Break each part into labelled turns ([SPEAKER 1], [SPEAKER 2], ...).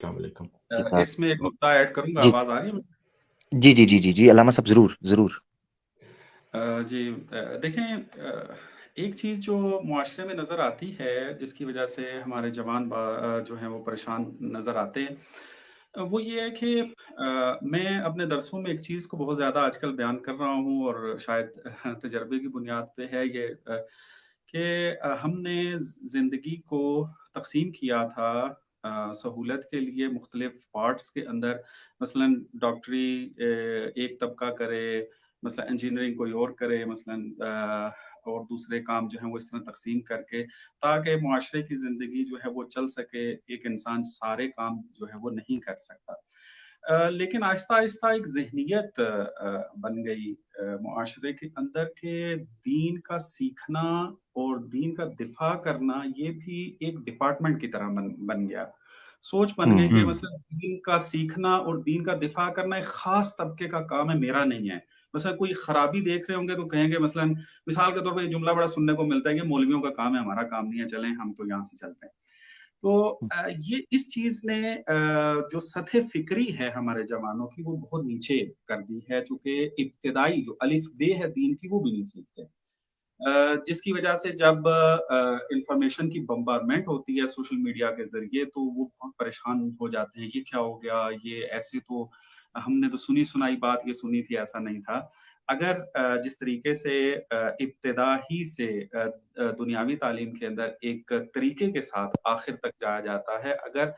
[SPEAKER 1] السلام علیکم۔
[SPEAKER 2] اس میں ایک نقطہ ایڈ کروں گا،
[SPEAKER 1] جی
[SPEAKER 2] آواز آ رہی ہے؟
[SPEAKER 1] جی جی جی جی جی علامہ صاحب ضرور ضرور۔
[SPEAKER 2] جی، دیکھیں، ایک چیز جو معاشرے میں نظر آتی ہے جس کی وجہ سے ہمارے جوان جو ہیں وہ پریشان نظر آتے ہیں، وہ یہ ہے کہ میں اپنے درسوں میں ایک چیز کو بہت زیادہ آج کل بیان کر رہا ہوں، اور شاید تجربے کی بنیاد پہ ہے یہ، کہ ہم نے زندگی کو تقسیم کیا تھا سہولت کے لیے مختلف پارٹس کے اندر، مثلا ڈاکٹری ایک طبقہ کرے، مثلا انجینئرنگ کوئی اور کرے، مثلا اور دوسرے کام جو ہیں وہ اس طرح تقسیم کر کے، تاکہ معاشرے کی زندگی جو ہے وہ چل سکے۔ ایک انسان سارے کام جو ہے وہ نہیں کر سکتا، لیکن آہستہ آہستہ ایک ذہنیت بن گئی معاشرے کے اندر کہ دین کا سیکھنا اور دین کا دفاع کرنا یہ بھی ایک ڈپارٹمنٹ کی طرح بن گیا۔ سوچ بن گئی کہ مثلا دین کا سیکھنا اور دین کا دفاع کرنا ایک خاص طبقے کا کام ہے، میرا نہیں ہے۔ مثلا کوئی خرابی دیکھ رہے ہوں گے تو کہیں گے، مثلا مثال کے طور پر یہ جملہ بڑا سننے کو ملتا ہے کہ مولویوں کا کام ہے، ہمارا کام نہیں ہے، چلیں ہم تو یہاں سے چلتے ہیں۔ تو یہ اس چیز نے جو سطح فکری ہے ہمارے جوانوں کی وہ بہت نیچے کر دی ہے، چونکہ ابتدائی جو الف بے ہے دین کی وہ بھی نہیں سیکھتے، جس کی وجہ سے جب انفارمیشن کی بمبارمنٹ ہوتی ہے سوشل میڈیا کے ذریعے تو وہ بہت پریشان ہو جاتے ہیں، یہ کیا ہو گیا، یہ ایسے تو ہم نے تو سنی سنائی بات یہ سنی تھی، ایسا نہیں تھا۔ اگر جس طریقے سے ابتدا ہی سے دنیاوی تعلیم کے اندر ایک طریقے کے ساتھ آخر تک جایا جاتا ہے، اگر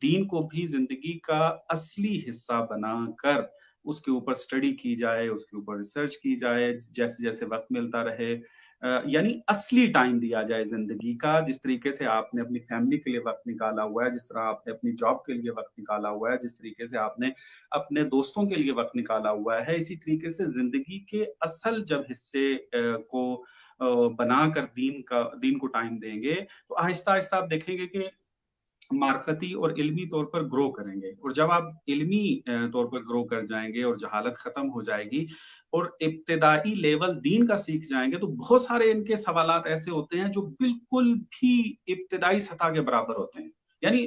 [SPEAKER 2] دین کو بھی زندگی کا اصلی حصہ بنا کر اس کے اوپر سٹڈی کی جائے، اس کے اوپر ریسرچ کی جائے، جیسے جیسے وقت ملتا رہے، یعنی اصلی ٹائم دیا جائے زندگی کا، جس طریقے سے آپ نے اپنی فیملی کے لیے وقت نکالا ہوا ہے، جس طرح آپ نے اپنی جاب کے لیے وقت نکالا ہوا ہے، جس طریقے سے آپ نے اپنے دوستوں کے لیے وقت نکالا ہوا ہے، اسی طریقے سے زندگی کے اصل جب حصے کو بنا کر دین کو ٹائم دیں گے تو آہستہ آہستہ آپ دیکھیں گے کہ معرفتی اور علمی طور پر گرو کریں گے، اور جب آپ علمی طور پر گرو کر جائیں گے اور جہالت ختم ہو جائے گی اور ابتدائی لیول دین کا سیکھ جائیں گے، تو بہت سارے ان کے سوالات ایسے ہوتے ہیں جو بالکل بھی ابتدائی سطح کے برابر ہوتے ہیں۔ یعنی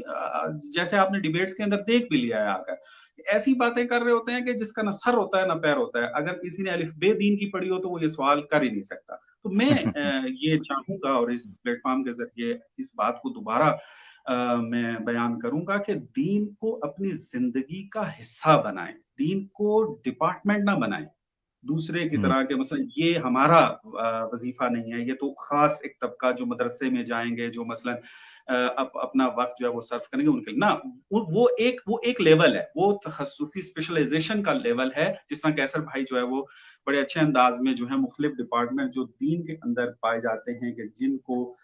[SPEAKER 2] جیسے آپ نے ڈیبیٹس کے اندر دیکھ بھی لیا ہے، آ کر ایسی باتیں کر رہے ہوتے ہیں کہ جس کا نہ سر ہوتا ہے نہ پیر ہوتا ہے، اگر کسی نے الف بے دین کی پڑھی ہو تو وہ یہ سوال کر ہی نہیں سکتا۔ تو میں یہ چاہوں گا اور اس پلیٹ فارم کے ذریعے اس بات کو دوبارہ میں بیان کروں گا کہ دین کو اپنی زندگی کا حصہ بنائیں، دین کو ڈپارٹمنٹ نہ بنائیں دوسرے کی طرح کہ مثلا یہ ہمارا وظیفہ نہیں ہے، یہ تو خاص ایک طبقہ جو مدرسے میں جائیں گے، جو مثلا اپنا وقت جو ہے وہ صرف کریں گے ان کے لیے، نہ، وہ ایک لیول ہے، وہ تخصصی اسپیشلائزیشن کا لیول ہے، جس طرح کیسر بھائی جو ہے وہ بڑے اچھے انداز میں جو ہے مختلف ڈپارٹمنٹ جو دین کے اندر پائے جاتے ہیں کہ جن کو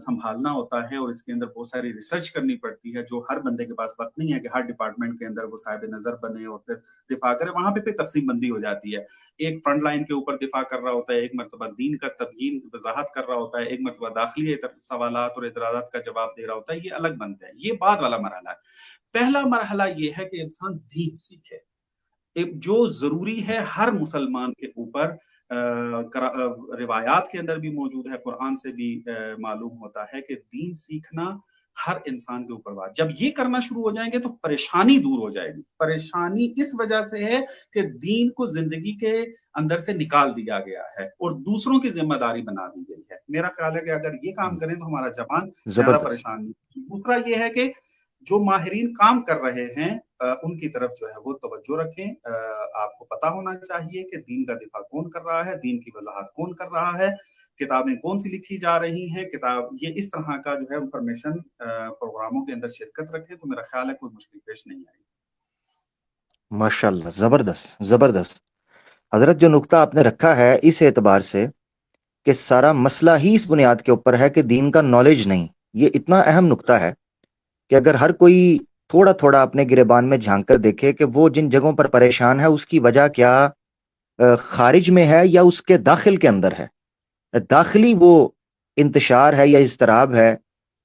[SPEAKER 2] سنبھالنا ہوتا ہے، اور اس کے اندر بہت ساری ریسرچ کرنی پڑتی ہے، جو ہر بندے کے پاس وقت نہیں ہے کہ ہر ڈپارٹمنٹ کے اندر وہ صاحب نظر بنے اور پھر دفاع کرے، وہاں پہ تقسیم بندی ہو جاتی ہے۔ ایک فرنٹ لائن کے اوپر دفاع کر رہا ہوتا ہے، ایک مرتبہ دین کا تبیین وضاحت کر رہا ہوتا ہے، ایک مرتبہ داخلی سوالات اور اعتراضات کا جواب دے رہا ہوتا ہے، یہ الگ بنتا ہے، یہ بعد والا مرحلہ ہے۔ پہلا مرحلہ یہ ہے کہ انسان دین سیکھے، جو ضروری ہے ہر مسلمان کے اوپر، روایات کے اندر بھی موجود ہے، قرآن سے بھی معلوم ہوتا ہے کہ دین سیکھنا ہر انسان کے اوپر بات، جب یہ کرنا شروع ہو جائیں گے تو پریشانی دور ہو جائے گی۔ پریشانی اس وجہ سے ہے کہ دین کو زندگی کے اندر سے نکال دیا گیا ہے اور دوسروں کی ذمہ داری بنا دی گئی ہے۔ میرا خیال ہے کہ اگر یہ کام کریں تو ہمارا جوان زیادہ
[SPEAKER 1] زبردست۔
[SPEAKER 2] پریشان نہیں۔ دوسرا یہ ہے کہ جو ماہرین کام کر رہے ہیں ان کی طرف جو ہے وہ توجہ رکھیں۔ آپ کو پتا ہونا چاہیے کہ دین کا دفاع کون کر رہا ہے، دین کی وضاحت کون کر رہا ہے، کتابیں کون سی لکھی جا رہی ہیں، یہ اس طرح کا جو ہے انفارمیشن پروگراموں کے اندر شرکت رکھیں تو میرا خیال ہے کوئی مشکل پیش نہیں آئے گی۔
[SPEAKER 1] ماشاء اللہ، زبردست زبردست۔ حضرت جو نقطہ آپ نے رکھا ہے اس اعتبار سے کہ سارا مسئلہ ہی اس بنیاد کے اوپر ہے کہ دین کا نالج نہیں، یہ اتنا اہم نقطہ ہے کہ اگر ہر کوئی تھوڑا تھوڑا اپنے گریبان میں جھانک کر دیکھے کہ وہ جن جگہوں پر پریشان ہے اس کی وجہ کیا خارج میں ہے یا اس کے داخل کے اندر ہے، داخلی وہ انتشار ہے یا اضطراب ہے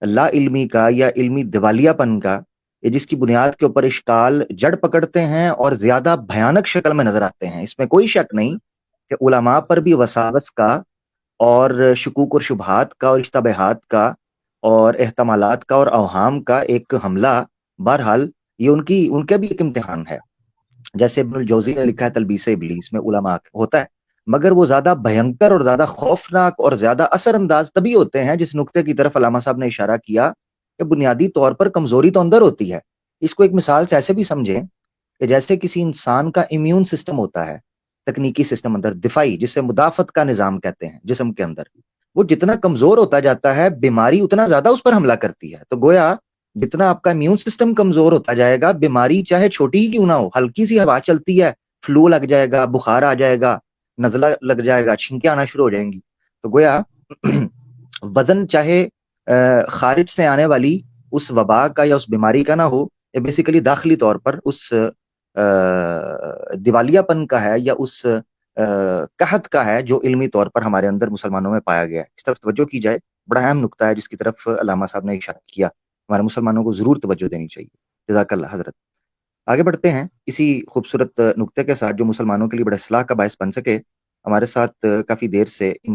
[SPEAKER 1] لا علمی کا یا علمی دیوالیہ پن کا، جس کی بنیاد کے اوپر اشکال جڑ پکڑتے ہیں اور زیادہ بھیانک شکل میں نظر آتے ہیں۔ اس میں کوئی شک نہیں کہ علماء پر بھی وساوس کا اور شکوک اور شبہات کا اور اشتباہات کا اور احتمالات کا اور اوہام کا ایک حملہ بہرحال یہ ان کا بھی ایک امتحان ہے. جیسے ابن الجوزی نے لکھا ہے تلبیس ابلیس میں، علماء ہوتا ہے، مگر وہ زیادہ بھینکر اور زیادہ خوفناک اور زیادہ اثر انداز تبھی ہوتے ہیں، جس نقطے کی طرف علامہ صاحب نے اشارہ کیا کہ بنیادی طور پر کمزوری تو اندر ہوتی ہے. اس کو ایک مثال سے ایسے بھی سمجھیں کہ جیسے کسی انسان کا امیون سسٹم ہوتا ہے، تکنیکی سسٹم اندر دفاعی، جسے مدافعت کا نظام کہتے ہیں جسم کے اندر، وہ جتنا کمزور ہوتا جاتا ہے بیماری اتنا زیادہ اس پر حملہ کرتی ہے. تو گویا جتنا آپ کا امیون سسٹم کمزور ہوتا جائے گا، بیماری چاہے چھوٹی ہی کیوں نہ ہو، ہلکی سی ہوا چلتی ہے، فلو لگ جائے گا، بخار آ جائے گا، نزلہ لگ جائے گا، چھینکیں آنا شروع ہو جائیں گی. تو گویا وزن چاہے خارج سے آنے والی اس وبا کا یا اس بیماری کا نہ ہو، یہ بیسیکلی داخلی طور پر اس دیوالیہ پن کا ہے یا اس قحط کا ہے جو علمی طور پر ہمارے اندر مسلمانوں میں پایا گیا ہے. اس طرف توجہ کی جائے، بڑا اہم نقطہ ہے جس کی طرف علامہ صاحب نے اشارہ کیا، ہمارے مسلمانوں کو ضرور توجہ دینی چاہیے. جزاک اللہ حضرت. آگے بڑھتے ہیں اسی خوبصورت نقطے کے ساتھ جو مسلمانوں کے لیے بڑا اصلاح کا باعث بن سکے. ہمارے ساتھ کافی دیر سے عمران